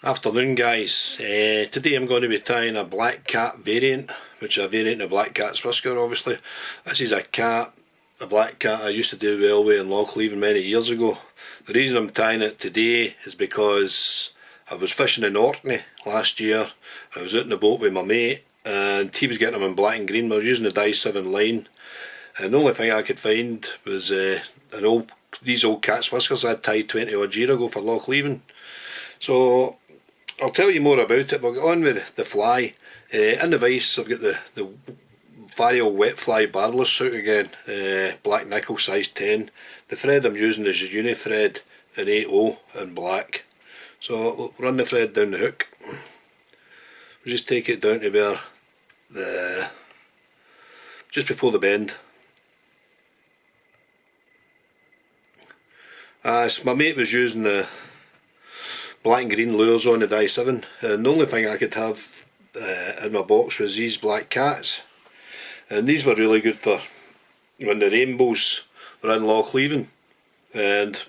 Afternoon guys, today I'm going to be tying a Black Cat variant, which is a variant of Black Cats Whisker obviously. This is a Black Cat I used to do well with in Loch Leven many years ago. The reason I'm tying it today is because I was fishing in Orkney last year. I was out in the boat with my mate and he was getting them in black and green. We were using the Dye 7 line and the only thing I could find was these old Cat's Whiskers I'd tied 20 odd years ago for Loch Leven. So I'll tell you more about it. We'll get on with the fly. In the vise I've got the Fario wet fly barbless out again, black nickel size 10. The thread I'm using is a uni thread in 8/0 in black. So we'll run the thread down the hook. We'll just take it down to where just before the bend. So my mate was using the black and green lures on the Dye 7 and the only thing I could have in my box was these Black Cats, and these were really good for when the rainbows were in Loch Leven, and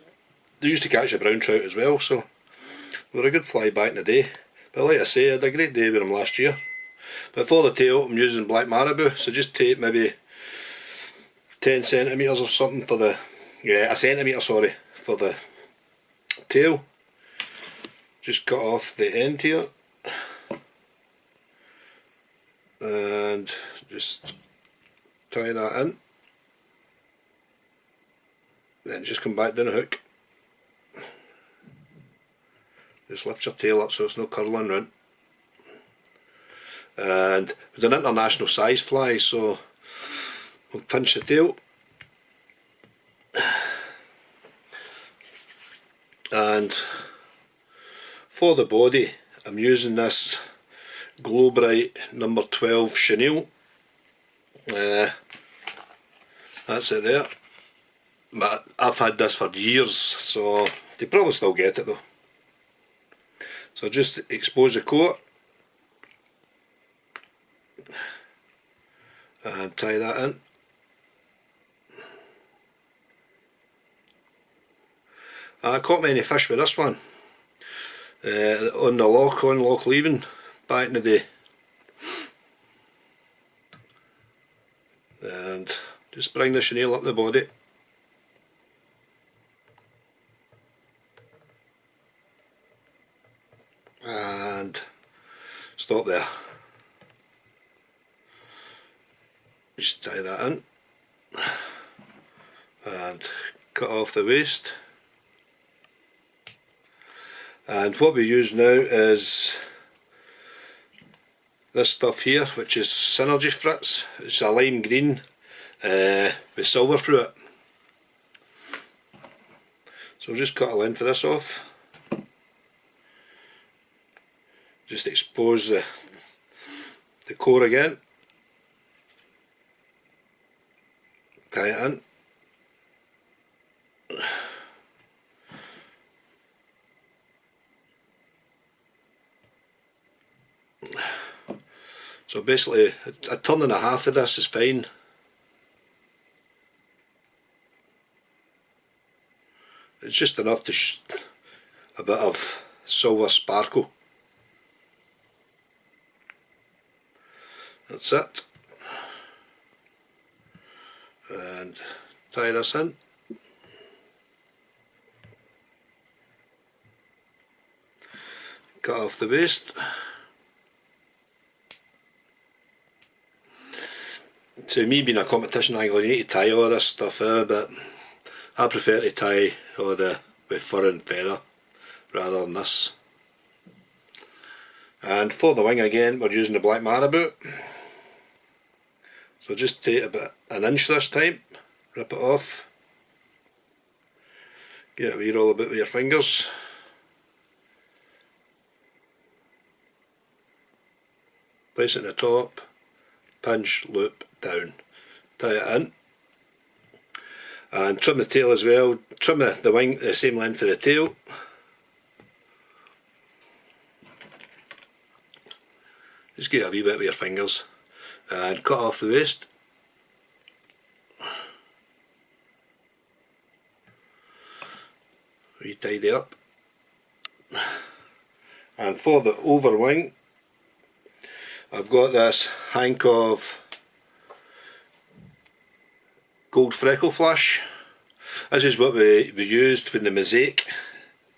they used to catch a brown trout as well, so they were a good fly back in the day. But like I say, I had a great day with them last year. But for the tail I'm using black Marabou, so just take maybe 10 centimetres or something for the, a centimetre sorry, for the tail. Just cut off the end here and just tie that in, then just come back down the hook. Just lift your tail up so it's not curling round. And it was an international size fly, so we'll pinch the tail and for the body I'm using this Globrite number 12 Chenille. That's it there. But I've had this for years, so they probably still get it though. So just expose the coat and tie that in. I caught many fish with this one. On the loch on Loch Leven back in the day, and just bring the chenille up the body and stop there. Just tie that in and cut off the waist. And what we use now is this stuff here, which is Synergy Fritz. It's a lime green with silver through it. So we'll just cut a length of this off. Just expose the core again. Tie it in. So basically a turn and a half of this is fine. It's just enough to a bit of silver sparkle. That's it. And tie this in. Cut off the waist. So me being a competition angler, you need to tie all this stuff but I prefer to tie all with fur and feather rather than this. And for the wing again we're using the black Marabou. So just take about an inch this time, rip it off, get a wee roll about with your fingers. Place it in the top, pinch, loop, down, tie it in, and trim the tail as well. Trim the wing the same length of the tail. Just get a wee bit with your fingers and cut off the waist. Re-tidy up And for the Overwing, I've got this hank of gold freckle flash. This is what we used when the mosaic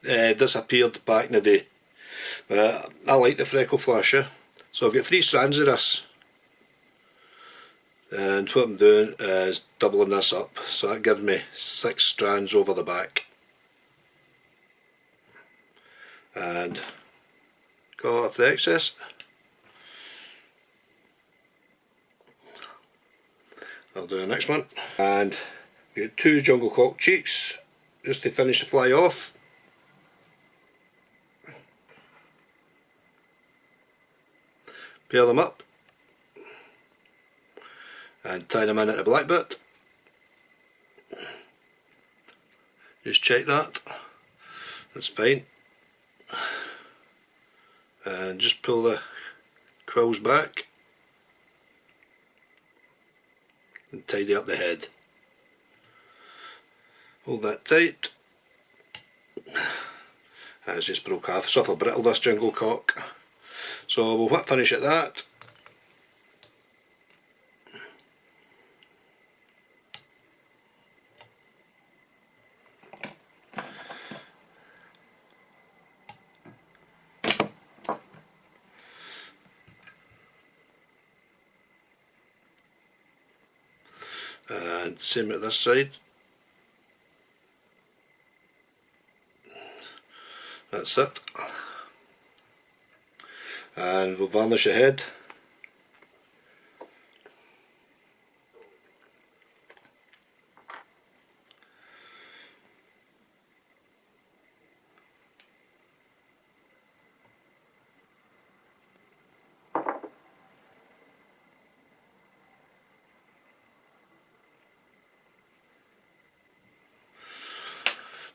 disappeared back in the day. But I like the freckle flasher. So I've got 3 strands of this. And what I'm doing is doubling this up. So that gives me 6 strands over the back. And cut off the excess. I'll do the next one. And get 2 jungle cock cheeks just to finish the fly off. Pair them up and tie them in at the black bit. Just check that, that's fine. And just pull the quills back and tidy up the head. Hold that tight. And it's just broke off. It's awful brittle, this jungle cock. So we'll finish at that. And same at this side. That's it. And we'll varnish the head.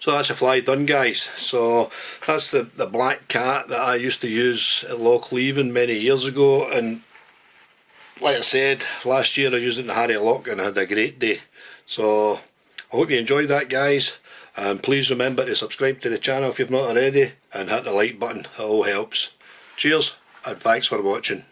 So that's a fly done, guys. So that's the black cat that I used to use at Loch Leven many years ago, and like I said, last year I used it in Harray Loch and I had a great day. So I hope you enjoyed that, guys, and please remember to subscribe to the channel if you've not already and hit the like button, it all helps. Cheers and thanks for watching.